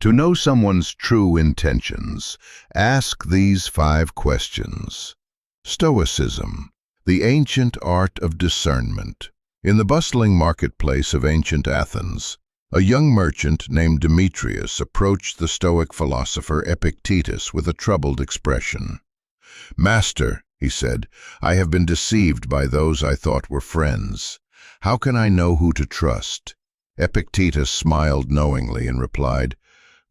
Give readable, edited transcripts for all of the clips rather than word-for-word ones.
To know someone's true intentions, ask these 5 questions. Stoicism, the ancient art of discernment. In the bustling marketplace of ancient Athens, a young merchant named Demetrius approached the Stoic philosopher Epictetus with a troubled expression. "Master," he said, "I have been deceived by those I thought were friends. How can I know who to trust?" Epictetus smiled knowingly and replied,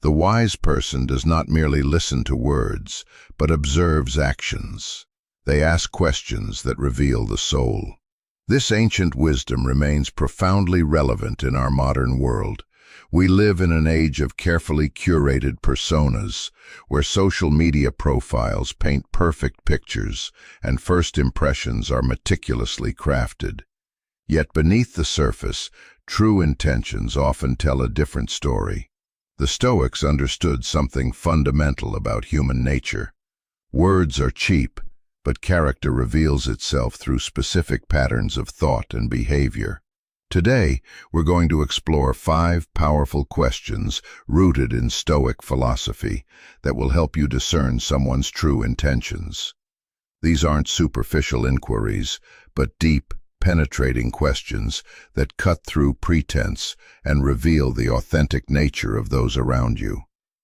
"The wise person does not merely listen to words, but observes actions. They ask questions that reveal the soul." This ancient wisdom remains profoundly relevant in our modern world. We live in an age of carefully curated personas, where social media profiles paint perfect pictures and first impressions are meticulously crafted. Yet beneath the surface, true intentions often tell a different story. The Stoics understood something fundamental about human nature. Words are cheap, but character reveals itself through specific patterns of thought and behavior. Today, we're going to explore 5 powerful questions rooted in Stoic philosophy that will help you discern someone's true intentions. These aren't superficial inquiries, but deep, penetrating questions that cut through pretense and reveal the authentic nature of those around you.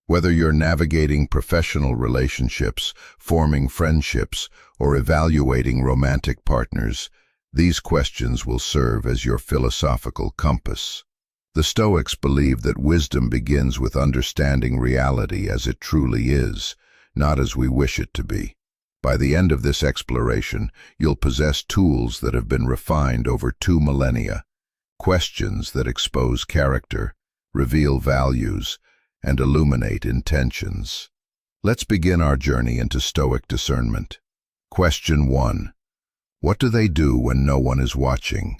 Whether you're navigating professional relationships, forming friendships, or evaluating romantic partners, these questions will serve as your philosophical compass. The Stoics believe that wisdom begins with understanding reality as it truly is, not as we wish it to be. By the end of this exploration, you'll possess tools that have been refined over 2 millennia, questions that expose character, reveal values, and illuminate intentions. Let's begin our journey into Stoic discernment. Question 1. What do they do when no one is watching?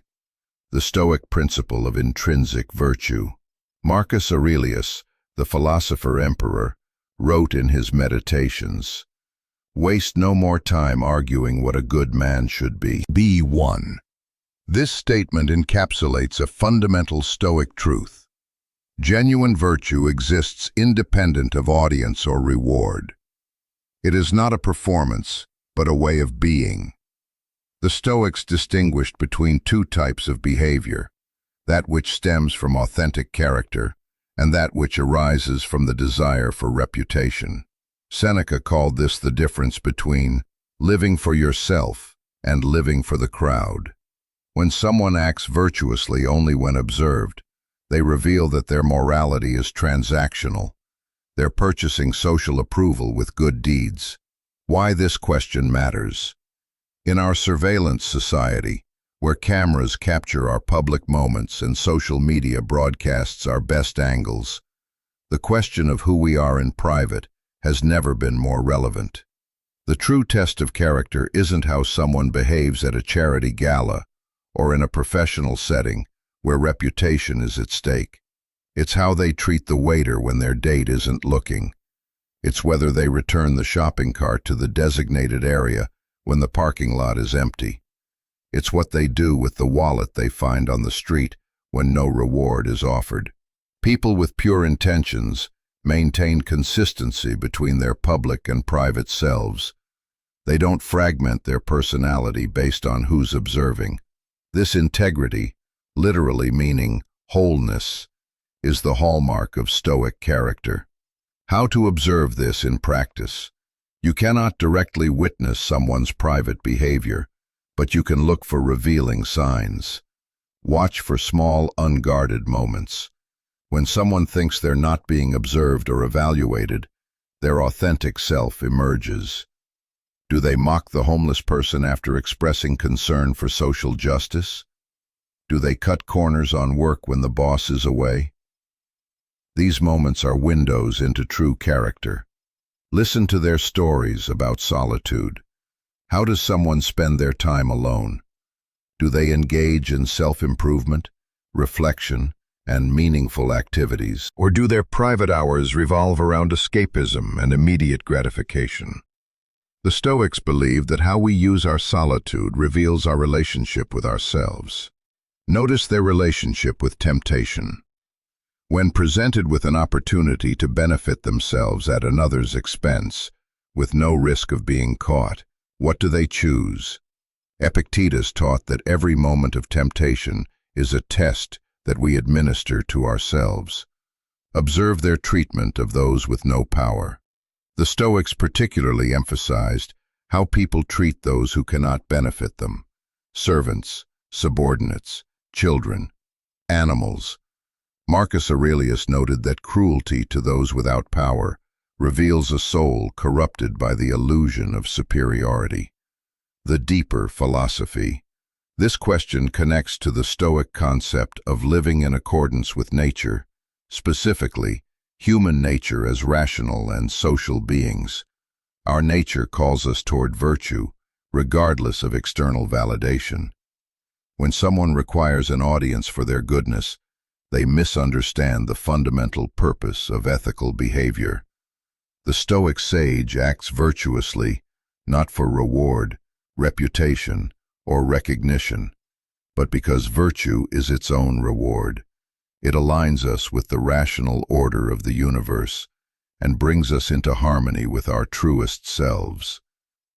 The Stoic principle of intrinsic virtue. Marcus Aurelius, the philosopher-emperor, wrote in his Meditations, "Waste no more time arguing what a good man should be. Be one." This statement encapsulates a fundamental Stoic truth. Genuine virtue exists independent of audience or reward. It is not a performance, but a way of being. The Stoics distinguished between 2 types of behavior, that which stems from authentic character and that which arises from the desire for reputation. Seneca called this the difference between living for yourself and living for the crowd. When someone acts virtuously only when observed, they reveal that their morality is transactional. They're purchasing social approval with good deeds. Why this question matters? In our surveillance society, where cameras capture our public moments and social media broadcasts our best angles, the question of who we are in private has never been more relevant. The true test of character isn't how someone behaves at a charity gala or in a professional setting where reputation is at stake. It's how they treat the waiter when their date isn't looking. It's whether they return the shopping cart to the designated area when the parking lot is empty. It's what they do with the wallet they find on the street when no reward is offered. People with pure intentions maintain consistency between their public and private selves. They don't fragment their personality based on who's observing. This integrity, literally meaning wholeness, is the hallmark of Stoic character. How to observe this in practice? You cannot directly witness someone's private behavior, but you can look for revealing signs. Watch for small, unguarded moments. When someone thinks they're not being observed or evaluated, their authentic self emerges. Do they mock the homeless person after expressing concern for social justice? Do they cut corners on work when the boss is away? These moments are windows into true character. Listen to their stories about solitude. How does someone spend their time alone? Do they engage in self-improvement, reflection, and meaningful activities? Or do their private hours revolve around escapism and immediate gratification? The Stoics believe that how we use our solitude reveals our relationship with ourselves. Notice their relationship with temptation. When presented with an opportunity to benefit themselves at another's expense, with no risk of being caught, what do they choose? Epictetus taught that every moment of temptation is a test that we administer to ourselves. Observe their treatment of those with no power. The Stoics particularly emphasized how people treat those who cannot benefit them: servants, subordinates, children, animals. Marcus Aurelius noted that cruelty to those without power reveals a soul corrupted by the illusion of superiority. The deeper philosophy. This question connects to the Stoic concept of living in accordance with nature, specifically, human nature as rational and social beings. Our nature calls us toward virtue, regardless of external validation. When someone requires an audience for their goodness, they misunderstand the fundamental purpose of ethical behavior. The Stoic sage acts virtuously, not for reward, reputation, or recognition, but because virtue is its own reward. It aligns us with the rational order of the universe and brings us into harmony with our truest selves.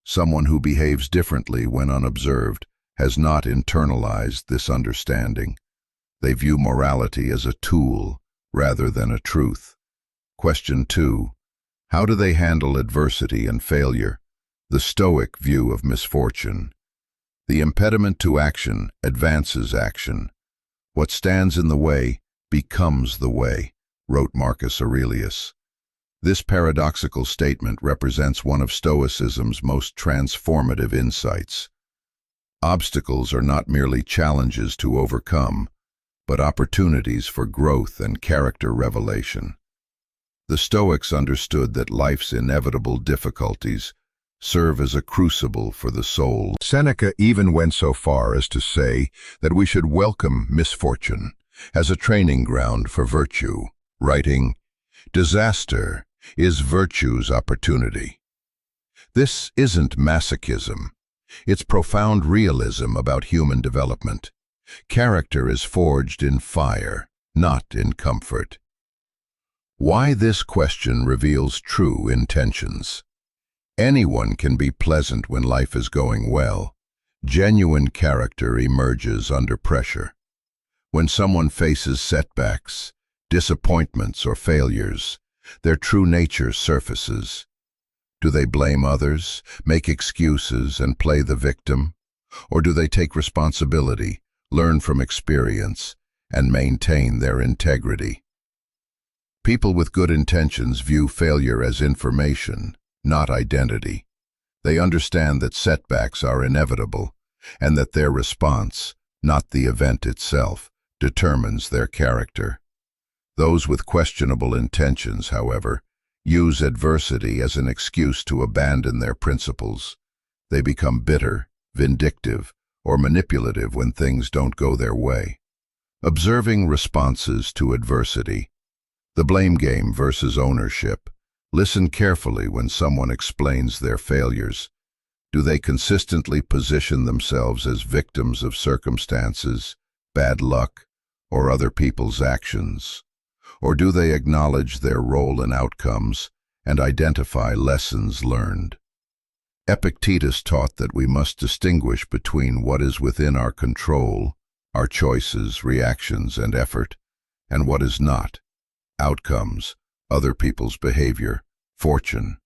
Someone who behaves differently when unobserved has not internalized this understanding. They view morality as a tool rather than a truth. Question 2. How do they handle adversity and failure? The Stoic view of misfortune. The impediment to action advances action. What stands in the way becomes the way, wrote Marcus Aurelius. This paradoxical statement represents one of Stoicism's most transformative insights. Obstacles are not merely challenges to overcome, but opportunities for growth and character revelation. The Stoics understood that life's inevitable difficulties serve as a crucible for the soul. Seneca even went so far as to say that we should welcome misfortune as a training ground for virtue, writing, "Disaster is virtue's opportunity." This isn't masochism. It's profound realism about human development. Character is forged in fire, not in comfort. Why this question reveals true intentions. Anyone can be pleasant when life is going well. Genuine character emerges under pressure. When someone faces setbacks, disappointments, or failures, their true nature surfaces. Do they blame others, make excuses, and play the victim? Or do they take responsibility, learn from experience, and maintain their integrity? People with good intentions view failure as information, not identity. They understand that setbacks are inevitable, and that their response, not the event itself, determines their character. Those with questionable intentions, however, use adversity as an excuse to abandon their principles. They become bitter, vindictive, or manipulative when things don't go their way. Observing responses to adversity. The blame game versus ownership. Listen carefully when someone explains their failures. Do they consistently position themselves as victims of circumstances, bad luck, or other people's actions? Or do they acknowledge their role in outcomes and identify lessons learned? Epictetus taught that we must distinguish between what is within our control, our choices, reactions, and effort, and what is not, outcomes, other people's behavior, fortune.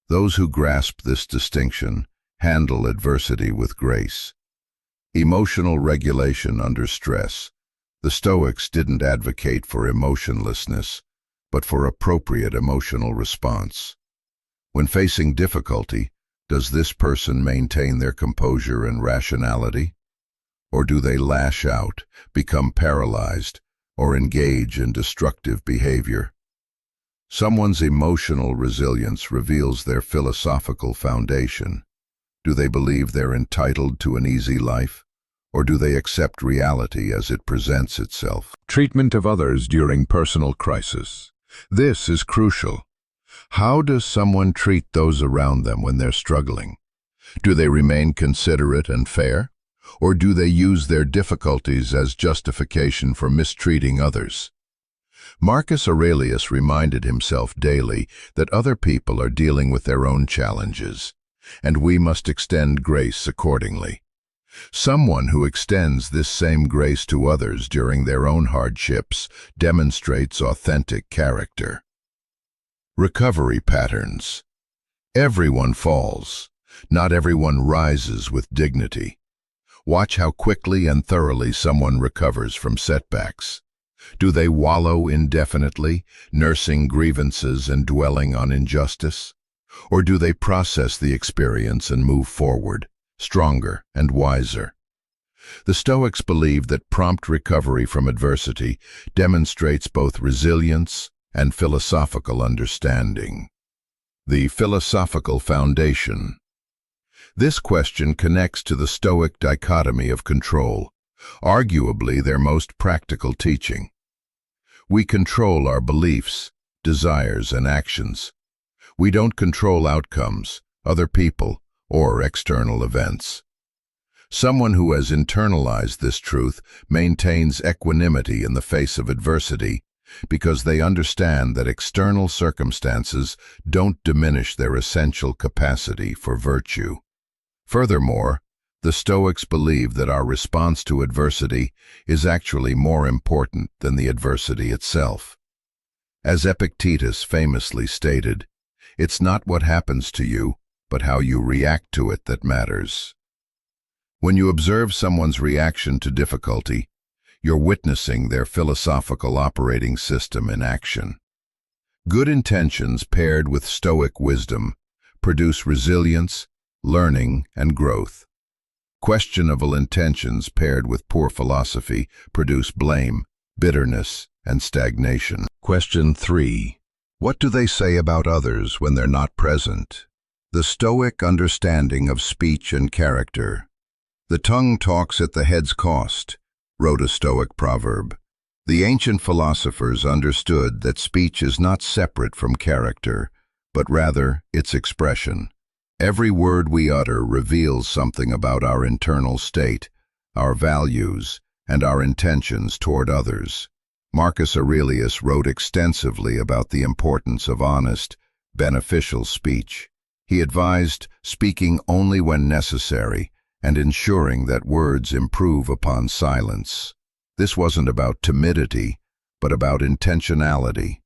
Those who grasp this distinction handle adversity with grace. Emotional regulation under stress. The Stoics didn't advocate for emotionlessness, but for appropriate emotional response. When facing difficulty, does this person maintain their composure and rationality? Or do they lash out, become paralyzed, or engage in destructive behavior? Someone's emotional resilience reveals their philosophical foundation. Do they believe they're entitled to an easy life? Or do they accept reality as it presents itself? Treatment of others during personal crisis. This is crucial. How does someone treat those around them when they're struggling? Do they remain considerate and fair? Or do they use their difficulties as justification for mistreating others? Marcus Aurelius reminded himself daily that other people are dealing with their own challenges, and we must extend grace accordingly. Someone who extends this same grace to others during their own hardships demonstrates authentic character. Recovery patterns. Everyone falls. Not everyone rises with dignity. Watch how quickly and thoroughly someone recovers from setbacks. Do they wallow indefinitely, nursing grievances and dwelling on injustice? Or do they process the experience and move forward, stronger and wiser? The Stoics believed that prompt recovery from adversity demonstrates both resilience and philosophical understanding. The philosophical foundation. This question connects to the Stoic dichotomy of control, arguably their most practical teaching. We control our beliefs, desires, and actions. We don't control outcomes, other people, or external events. Someone who has internalized this truth maintains equanimity in the face of adversity because they understand that external circumstances don't diminish their essential capacity for virtue. Furthermore, the Stoics believe that our response to adversity is actually more important than the adversity itself. As Epictetus famously stated, "It's not what happens to you, but how you react to it that matters." When you observe someone's reaction to difficulty, you're witnessing their philosophical operating system in action. Good intentions paired with Stoic wisdom produce resilience, learning, and growth. Questionable intentions paired with poor philosophy produce blame, bitterness, and stagnation. Question 3. What do they say about others when they're not present? The Stoic understanding of speech and character. "The tongue talks at the head's cost," wrote a Stoic proverb. The ancient philosophers understood that speech is not separate from character, but rather its expression. Every word we utter reveals something about our internal state, our values, and our intentions toward others. Marcus Aurelius wrote extensively about the importance of honest, beneficial speech. He advised speaking only when necessary and ensuring that words improve upon silence. This wasn't about timidity, but about intentionality,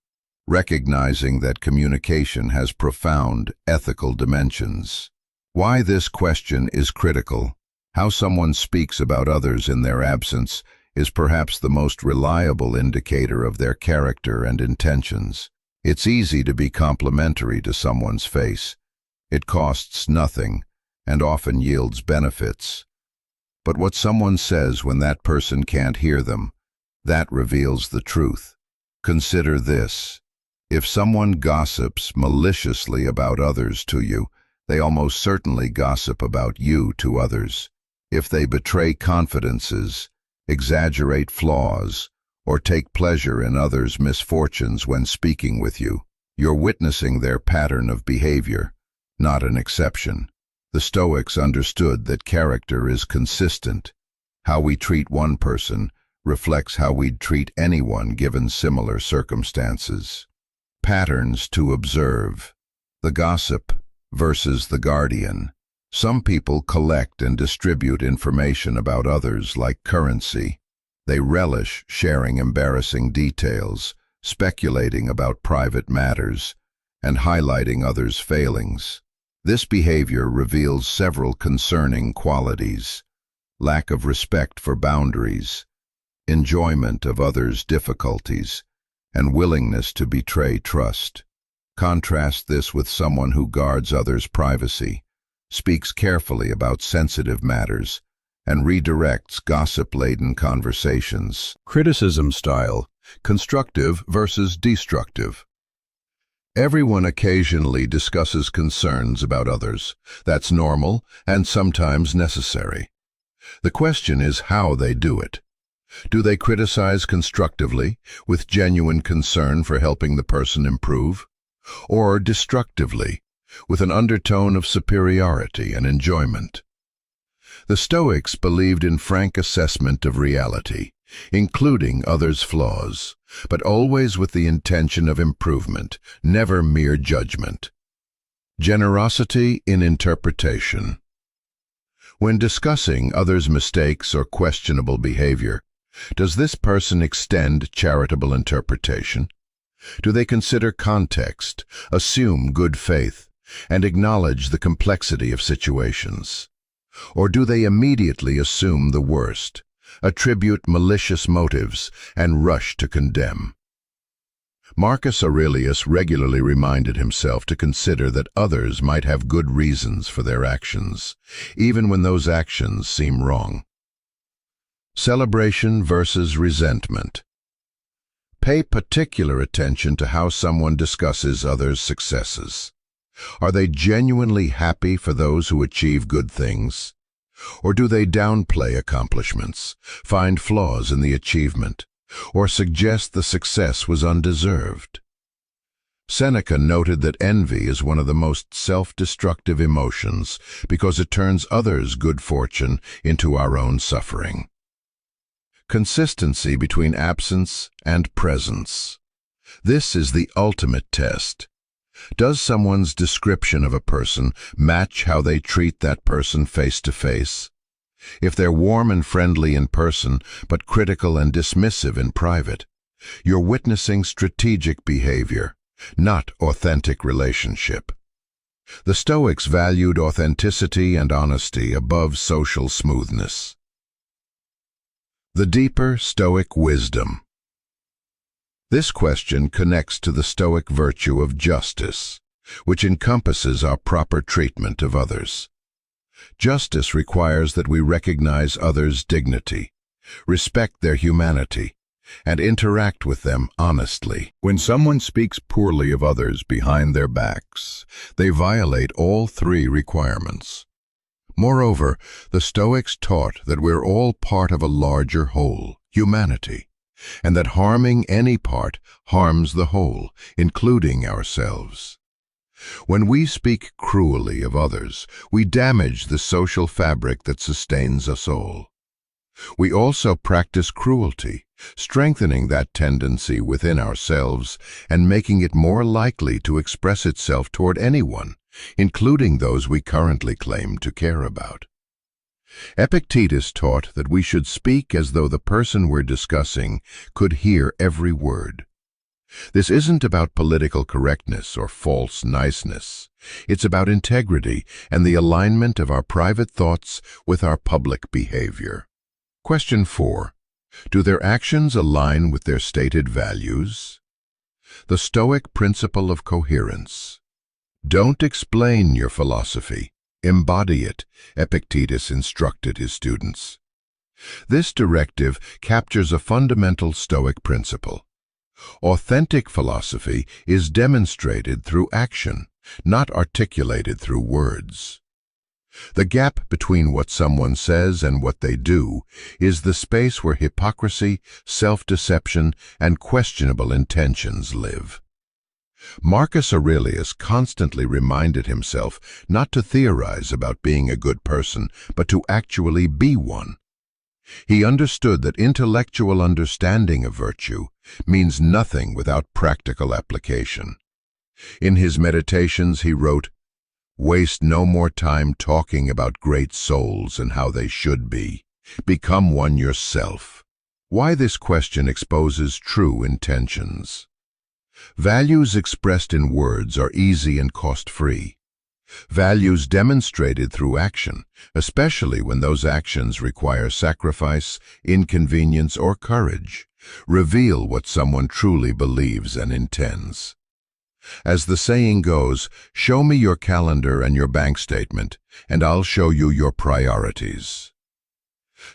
recognizing that communication has profound ethical dimensions. Why this question is critical. How someone speaks about others in their absence is perhaps the most reliable indicator of their character and intentions. It's easy to be complimentary to someone's face. It costs nothing and often yields benefits. But what someone says when that person can't hear them, that reveals the truth. Consider this. If someone gossips maliciously about others to you, they almost certainly gossip about you to others. If they betray confidences, exaggerate flaws, or take pleasure in others' misfortunes when speaking with you, you're witnessing their pattern of behavior, not an exception. The Stoics understood that character is consistent. How we treat one person reflects how we'd treat anyone given similar circumstances. Patterns to observe. The gossip versus the guardian. Some people collect and distribute information about others like currency. They relish sharing embarrassing details, speculating about private matters, and highlighting others' failings. This behavior reveals several concerning qualities: lack of respect for boundaries, enjoyment of others' difficulties, and willingness to betray trust. Contrast this with someone who guards others' privacy, speaks carefully about sensitive matters, and redirects gossip-laden conversations. Criticism style, constructive versus destructive. Everyone occasionally discusses concerns about others. That's normal and sometimes necessary. The question is how they do it. Do they criticize constructively, with genuine concern for helping the person improve? Or destructively, with an undertone of superiority and enjoyment? The Stoics believed in frank assessment of reality. including others' flaws, but always with the intention of improvement, never mere judgment. Generosity in interpretation. When discussing others' mistakes or questionable behavior, does this person extend charitable interpretation? Do they consider context, assume good faith, and acknowledge the complexity of situations? Or do they immediately assume the worst, attribute malicious motives, and rush to condemn? Marcus Aurelius regularly reminded himself to consider that others might have good reasons for their actions, even when those actions seem wrong. Celebration versus resentment. Pay particular attention to how someone discusses others' successes. Are they genuinely happy for those who achieve good things? Or do they downplay accomplishments, find flaws in the achievement, or suggest the success was undeserved? Seneca noted that envy is one of the most self-destructive emotions because it turns others' good fortune into our own suffering. Consistency between absence and presence. This is the ultimate test. Does someone's description of a person match how they treat that person face to face? If they're warm and friendly in person, but critical and dismissive in private, you're witnessing strategic behavior, not authentic relationship. The Stoics valued authenticity and honesty above social smoothness. The deeper Stoic wisdom. This question connects to the Stoic virtue of justice, which encompasses our proper treatment of others. Justice requires that we recognize others' dignity, respect their humanity, and interact with them honestly. When someone speaks poorly of others behind their backs, they violate all three requirements. Moreover, the Stoics taught that we're all part of a larger whole, humanity, and that harming any part harms the whole, including ourselves. When we speak cruelly of others, we damage the social fabric that sustains us all. We also practice cruelty, strengthening that tendency within ourselves and making it more likely to express itself toward anyone, including those we currently claim to care about. Epictetus taught that we should speak as though the person we're discussing could hear every word. This isn't about political correctness or false niceness. It's about integrity and the alignment of our private thoughts with our public behavior. Question 4. Do their actions align with their stated values? The Stoic principle of coherence. Don't explain your philosophy. Embody it, Epictetus instructed his students. This directive captures a fundamental Stoic principle. Authentic philosophy is demonstrated through action, not articulated through words. The gap between what someone says and what they do is the space where hypocrisy, self-deception, and questionable intentions live. Marcus Aurelius constantly reminded himself not to theorize about being a good person, but to actually be one. He understood that intellectual understanding of virtue means nothing without practical application. In his meditations he wrote, "Waste no more time talking about great souls and how they should be. Become one yourself." Why this question exposes true intentions. Values expressed in words are easy and cost-free. Values demonstrated through action, especially when those actions require sacrifice, inconvenience, or courage, reveal what someone truly believes and intends. As the saying goes, show me your calendar and your bank statement, and I'll show you your priorities.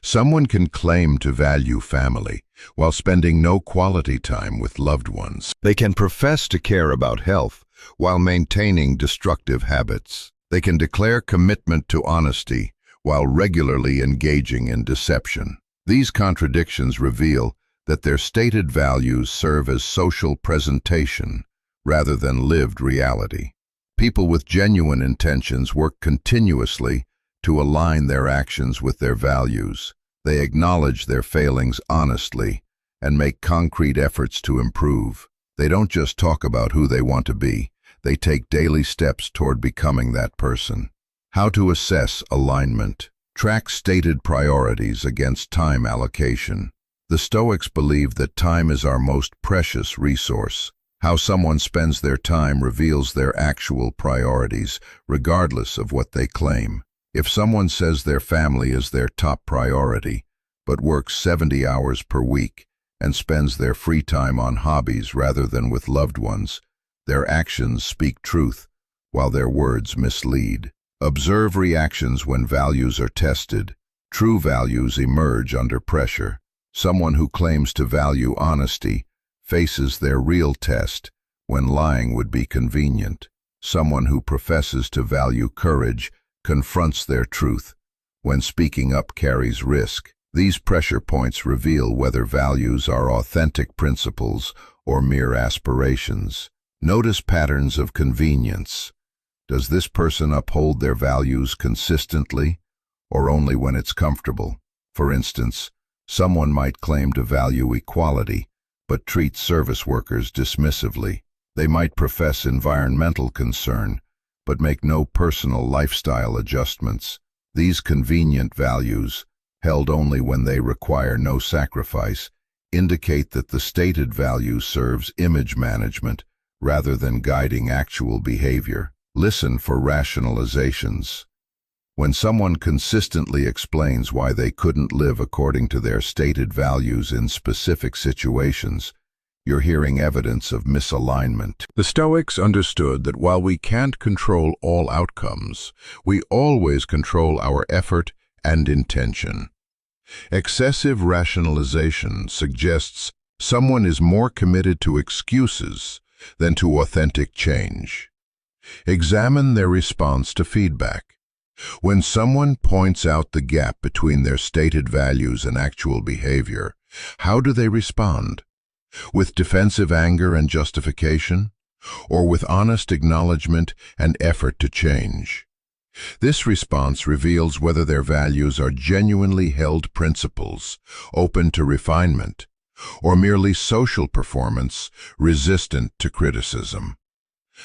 Someone can claim to value family while spending no quality time with loved ones. They can profess to care about health while maintaining destructive habits. They can declare commitment to honesty while regularly engaging in deception. These contradictions reveal that their stated values serve as social presentation rather than lived reality. People with genuine intentions work continuously to align their actions with their values. They acknowledge their failings honestly and make concrete efforts to improve. They don't just talk about who they want to be, they take daily steps toward becoming that person. How to assess alignment. Track stated priorities against time allocation. The Stoics believe that time is our most precious resource. How someone spends their time reveals their actual priorities, regardless of what they claim. If someone says their family is their top priority, but works 70 hours per week and spends their free time on hobbies rather than with loved ones, their actions speak truth, while their words mislead. Observe reactions when values are tested. True values emerge under pressure. Someone who claims to value honesty faces their real test when lying would be convenient. Someone who professes to value courage confronts their truth when speaking up carries risk. These pressure points reveal whether values are authentic principles or mere aspirations. Notice patterns of convenience. Does this person uphold their values consistently or only when it's comfortable? For instance, someone might claim to value equality but treat service workers dismissively. They might profess environmental concern but make no personal lifestyle adjustments. These convenient values, held only when they require no sacrifice, indicate that the stated value serves image management rather than guiding actual behavior. Listen for rationalizations. When someone consistently explains why they couldn't live according to their stated values in specific situations, you're hearing evidence of misalignment. The Stoics understood that while we can't control all outcomes, we always control our effort and intention. Excessive rationalization suggests someone is more committed to excuses than to authentic change. Examine their response to feedback. When someone points out the gap between their stated values and actual behavior, how do they respond? With defensive anger and justification, or with honest acknowledgement and effort to change? This response reveals whether their values are genuinely held principles, open to refinement, or merely social performance, resistant to criticism.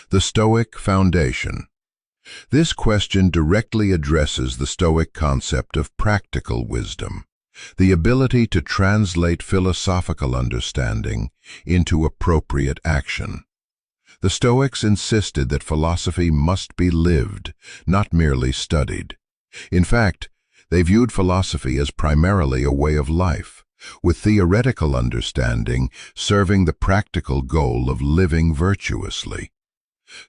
The Stoic Foundation. This question directly addresses the Stoic concept of practical wisdom, the ability to translate philosophical understanding into appropriate action. The Stoics insisted that philosophy must be lived, not merely studied. In fact, they viewed philosophy as primarily a way of life, with theoretical understanding serving the practical goal of living virtuously.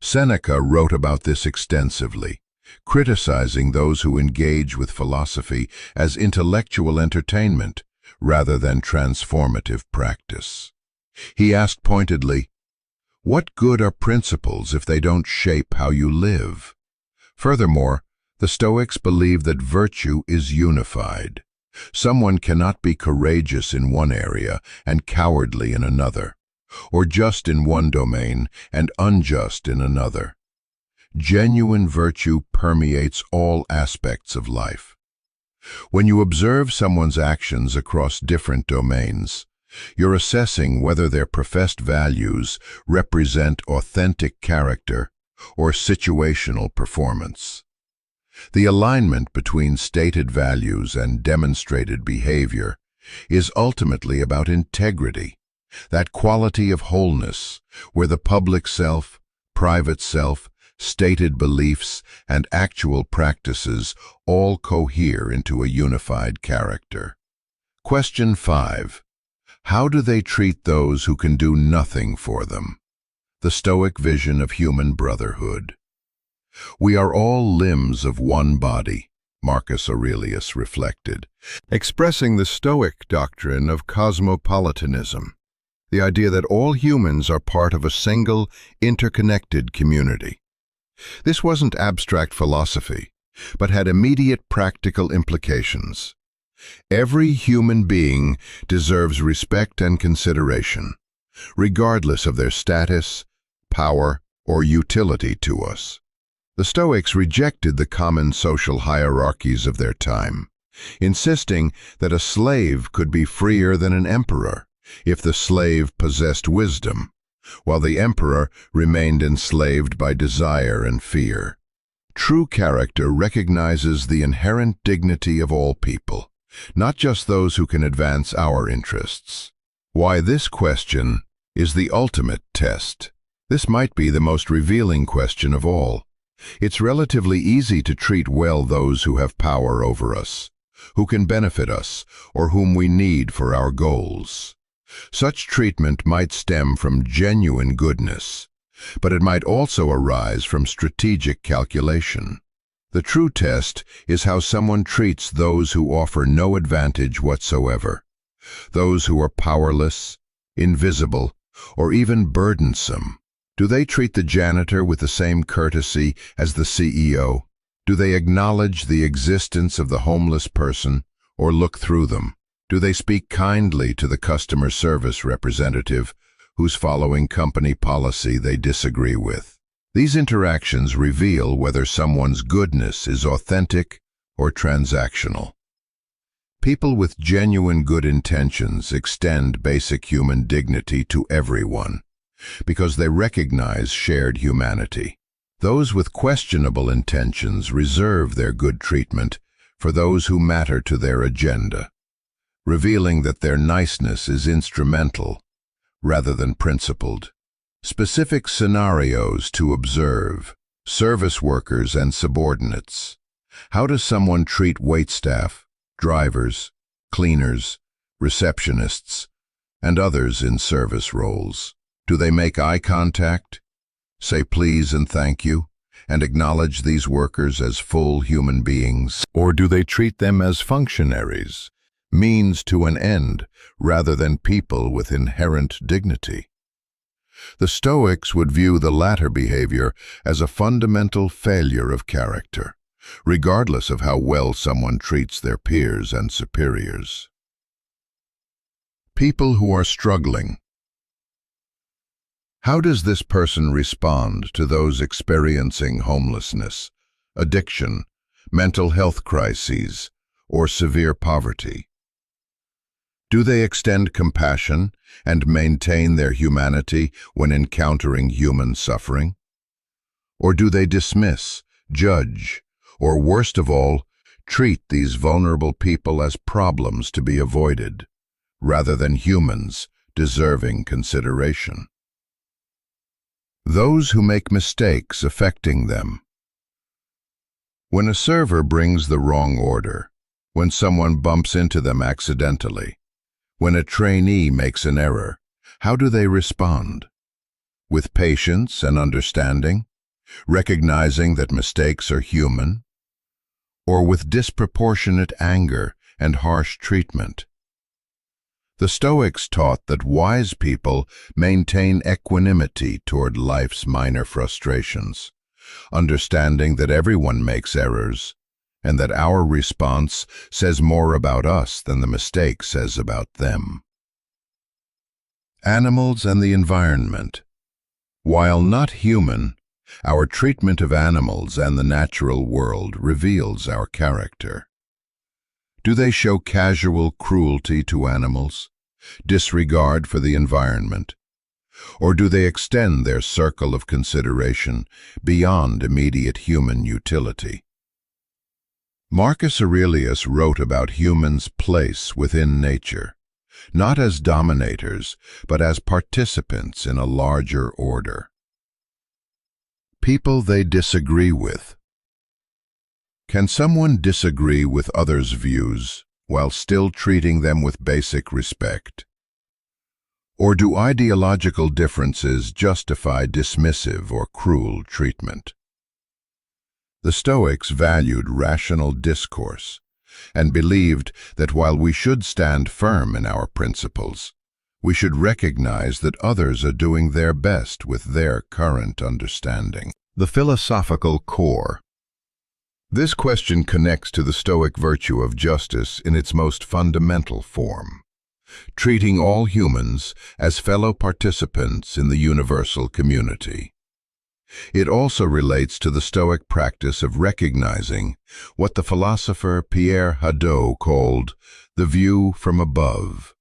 Seneca wrote about this extensively, criticizing those who engage with philosophy as intellectual entertainment rather than transformative practice. He asked pointedly, "What good are principles if they don't shape how you live?" Furthermore, the Stoics believe that virtue is unified. Someone cannot be courageous in one area and cowardly in another, or just in one domain and unjust in another. Genuine virtue permeates all aspects of life. When you observe someone's actions across different domains, you're assessing whether their professed values represent authentic character or situational performance. The alignment between stated values and demonstrated behavior is ultimately about integrity, that quality of wholeness where the public self, private self, stated beliefs, and actual practices all cohere into a unified character. Question 5. How do they treat those who can do nothing for them? The Stoic vision of human brotherhood. We are all limbs of one body, Marcus Aurelius reflected, expressing the Stoic doctrine of cosmopolitanism, the idea that all humans are part of a single, interconnected community. This wasn't abstract philosophy, but had immediate practical implications. Every human being deserves respect and consideration, regardless of their status, power, or utility to us. The Stoics rejected the common social hierarchies of their time. insisting that a slave could be freer than an emperor if the slave possessed wisdom, while the emperor remained enslaved by desire and fear. True character recognizes the inherent dignity of all people, not just those who can advance our interests. Why this question is the ultimate test. This might be the most revealing question of all. It's relatively easy to treat well those who have power over us, who can benefit us, or whom we need for our goals. Such treatment might stem from genuine goodness, but it might also arise from strategic calculation. The true test is how someone treats those who offer no advantage whatsoever, those who are powerless, invisible, or even burdensome. Do they treat the janitor with the same courtesy as the CEO? Do they acknowledge the existence of the homeless person or look through them? Do they speak kindly to the customer service representative who's following company policy they disagree with? These interactions reveal whether someone's goodness is authentic or transactional. People with genuine good intentions extend basic human dignity to everyone because they recognize shared humanity. Those with questionable intentions reserve their good treatment for those who matter to their agenda, revealing that their niceness is instrumental rather than principled. Specific scenarios to observe: service workers and subordinates. How does someone treat waitstaff, drivers, cleaners, receptionists, and others in service roles? Do they make eye contact, say please and thank you, and acknowledge these workers as full human beings? Or do they treat them as functionaries, means to an end, rather than people with inherent dignity? The Stoics would view the latter behavior as a fundamental failure of character, regardless of how well someone treats their peers and superiors. People who are struggling. How does this person respond to those experiencing homelessness, addiction, mental health crises, or severe poverty? Do they extend compassion and maintain their humanity when encountering human suffering? Or do they dismiss, judge, or worst of all, treat these vulnerable people as problems to be avoided, rather than humans deserving consideration? Those who make mistakes affecting them. When a server brings the wrong order, when someone bumps into them accidentally, when a trainee makes an error, how do they respond? With patience and understanding, recognizing that mistakes are human, or with disproportionate anger and harsh treatment? The Stoics taught that wise people maintain equanimity toward life's minor frustrations, understanding that everyone makes errors, and that our response says more about us than the mistake says about them. Animals and the environment. While not human, our treatment of animals and the natural world reveals our character. Do they show casual cruelty to animals, disregard for the environment, or do they extend their circle of consideration beyond immediate human utility? Marcus Aurelius wrote about humans' place within nature, not as dominators, but as participants in a larger order. People they disagree with. Can someone disagree with others' views while still treating them with basic respect? Or do ideological differences justify dismissive or cruel treatment? The Stoics valued rational discourse and believed that while we should stand firm in our principles, we should recognize that others are doing their best with their current understanding. The philosophical core. This question connects to the Stoic virtue of justice in its most fundamental form, treating all humans as fellow participants in the universal community. It also relates to the Stoic practice of recognizing what the philosopher Pierre Hadot called the view from above,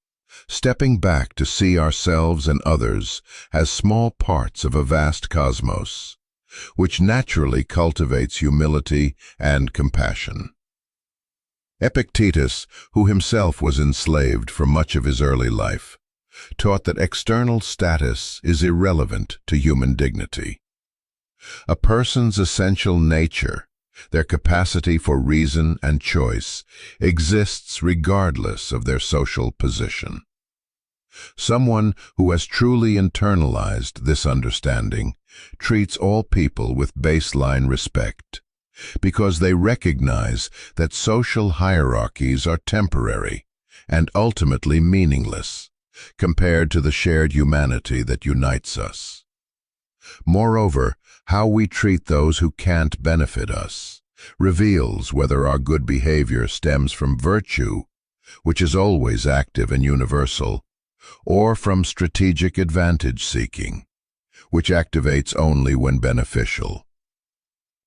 stepping back to see ourselves and others as small parts of a vast cosmos, which naturally cultivates humility and compassion. Epictetus, who himself was enslaved for much of his early life, taught that external status is irrelevant to human dignity. A person's essential nature, their capacity for reason and choice, exists regardless of their social position. Someone who has truly internalized this understanding treats all people with baseline respect, because they recognize that social hierarchies are temporary and ultimately meaningless compared to the shared humanity that unites us. Moreover, how we treat those who can't benefit us reveals whether our good behavior stems from virtue, which is always active and universal, or from strategic advantage-seeking, which activates only when beneficial.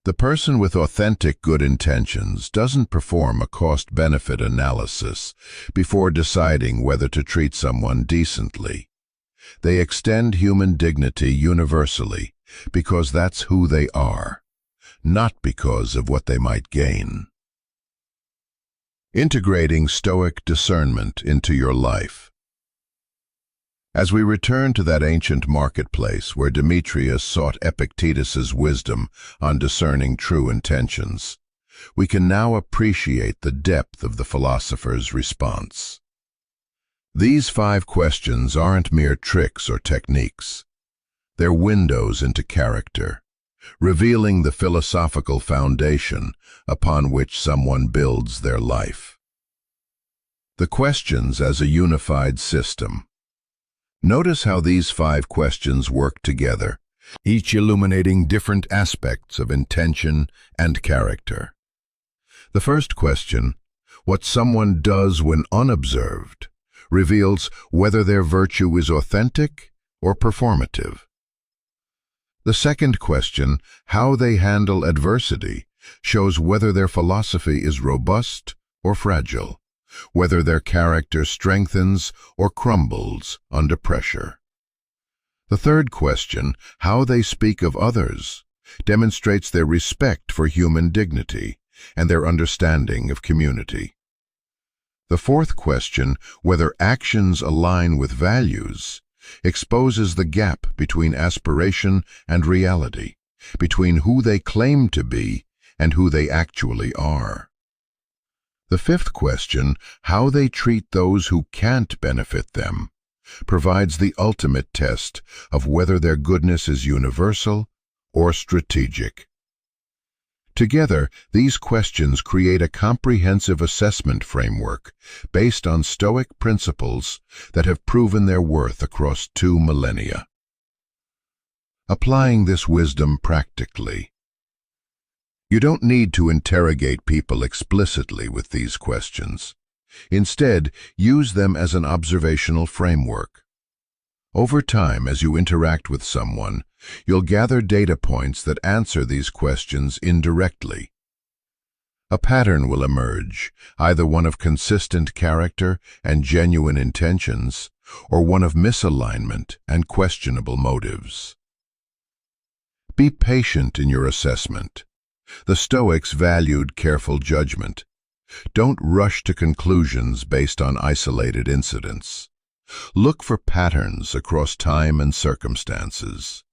The person with authentic good intentions doesn't perform a cost-benefit analysis before deciding whether to treat someone decently. They extend human dignity universally because that's who they are, not because of what they might gain. Integrating Stoic discernment into your life. As we return to that ancient marketplace where Demetrius sought Epictetus's wisdom on discerning true intentions, we can now appreciate the depth of the philosopher's response. These 5 questions aren't mere tricks or techniques. They're windows into character, revealing the philosophical foundation upon which someone builds their life. The questions as a unified system. Notice how these 5 questions work together, each illuminating different aspects of intention and character. The first question, what someone does when unobserved, reveals whether their virtue is authentic or performative. The second question, how they handle adversity, shows whether their philosophy is robust or fragile, whether their character strengthens or crumbles under pressure. The third question, how they speak of others, demonstrates their respect for human dignity and their understanding of community. The fourth question, whether actions align with values, exposes the gap between aspiration and reality, between who they claim to be and who they actually are. The fifth question, how they treat those who can't benefit them, provides the ultimate test of whether their goodness is universal or strategic. Together, these questions create a comprehensive assessment framework based on Stoic principles that have proven their worth across 2 millennia. Applying this wisdom practically. You don't need to interrogate people explicitly with these questions. Instead, use them as an observational framework. Over time, as you interact with someone, you'll gather data points that answer these questions indirectly. A pattern will emerge, either one of consistent character and genuine intentions, or one of misalignment and questionable motives. Be patient in your assessment. The Stoics valued careful judgment. Don't rush to conclusions based on isolated incidents. Look for patterns across time and circumstances.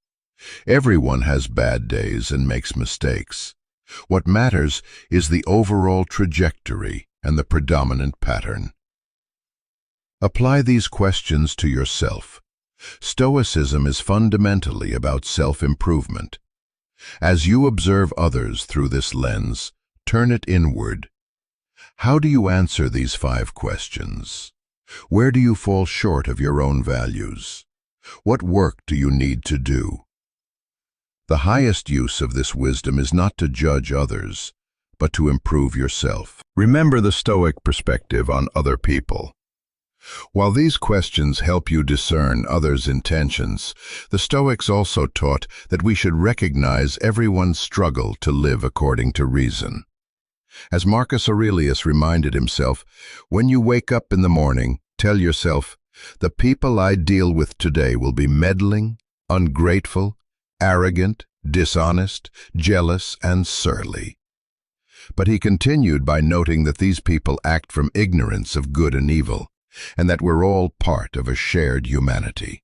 Everyone has bad days and makes mistakes. What matters is the overall trajectory and the predominant pattern. Apply these questions to yourself. Stoicism is fundamentally about self-improvement. As you observe others through this lens, turn it inward. How do you answer these 5 questions? Where do you fall short of your own values? What work do you need to do? The highest use of this wisdom is not to judge others, but to improve yourself. Remember the Stoic perspective on other people. While these questions help you discern others' intentions, the Stoics also taught that we should recognize everyone's struggle to live according to reason. As Marcus Aurelius reminded himself, when you wake up in the morning, tell yourself, the people I deal with today will be meddling, ungrateful, arrogant, dishonest, jealous, and surly. But he continued by noting that these people act from ignorance of good and evil, and that we're all part of a shared humanity.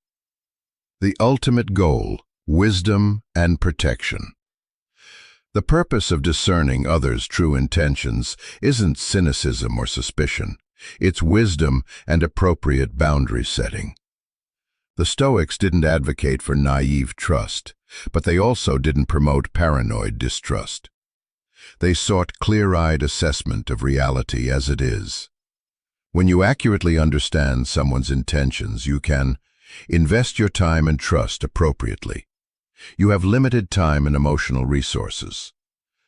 The ultimate goal, wisdom and protection. The purpose of discerning others' true intentions isn't cynicism or suspicion. It's wisdom and appropriate boundary setting. The Stoics didn't advocate for naive trust, but they also didn't promote paranoid distrust. They sought clear-eyed assessment of reality as it is. When you accurately understand someone's intentions, you can invest your time and trust appropriately. You have limited time and emotional resources.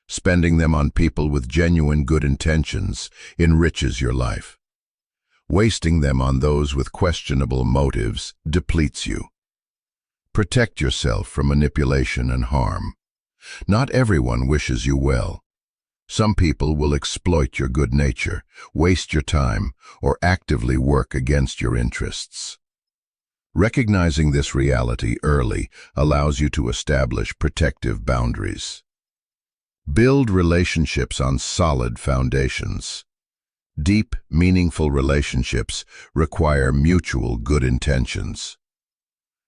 Spending them on people with genuine good intentions enriches your life. Wasting them on those with questionable motives depletes you. Protect yourself from manipulation and harm. Not everyone wishes you well. Some people will exploit your good nature, waste your time, or actively work against your interests. Recognizing this reality early allows you to establish protective boundaries. Build relationships on solid foundations. Deep, meaningful relationships require mutual good intentions.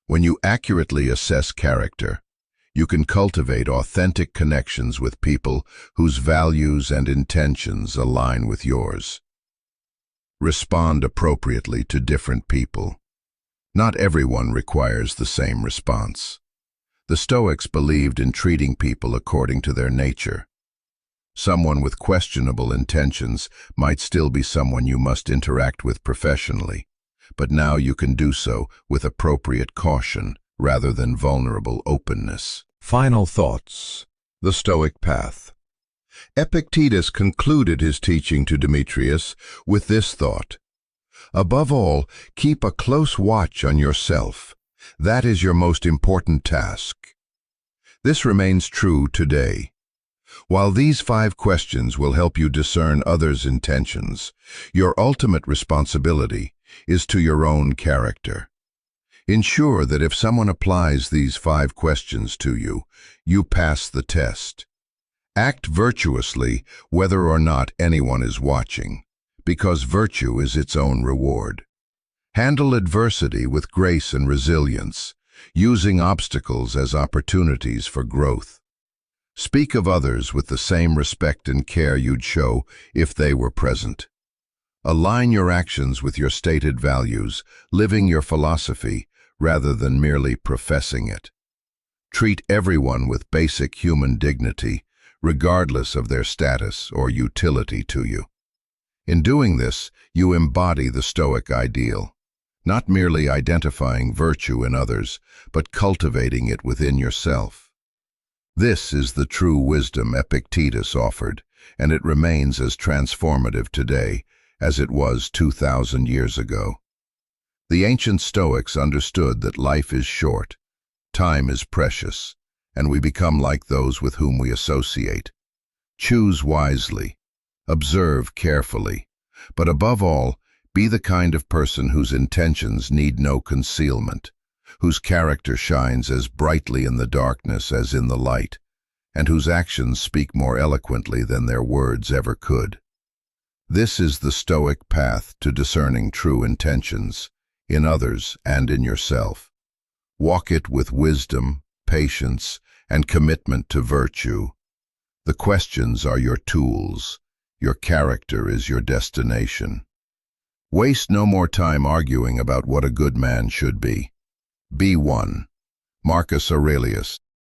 When you accurately assess character, you can cultivate authentic connections with people whose values and intentions align with yours. Respond appropriately to different people. Not everyone requires the same response. The Stoics believed in treating people according to their nature. Someone with questionable intentions might still be someone you must interact with professionally, but now you can do so with appropriate caution rather than vulnerable openness. Final thoughts. The Stoic path. Epictetus concluded his teaching to Demetrius with this thought: above all, keep a close watch on yourself. That is your most important task. This remains true today. While these 5 questions will help you discern others' intentions, your ultimate responsibility is to your own character. Ensure that if someone applies these 5 questions to you, you pass the test. Act virtuously whether or not anyone is watching, because virtue is its own reward. Handle adversity with grace and resilience, using obstacles as opportunities for growth. Speak of others with the same respect and care you'd show if they were present. Align your actions with your stated values, living your philosophy rather than merely professing it. Treat everyone with basic human dignity, regardless of their status or utility to you. In doing this, you embody the Stoic ideal, not merely identifying virtue in others, but cultivating it within yourself. This is the true wisdom Epictetus offered, and it remains as transformative today as it was 2,000 years ago. The ancient Stoics understood that life is short, time is precious, and we become like those with whom we associate. Choose wisely, observe carefully, but above all, be the kind of person whose intentions need no concealment, whose character shines as brightly in the darkness as in the light, and whose actions speak more eloquently than their words ever could. This is the Stoic path to discerning true intentions, in others and in yourself. Walk it with wisdom, patience, and commitment to virtue. The questions are your tools. Your character is your destination. Waste no more time arguing about what a good man should be. Be one. Marcus Aurelius.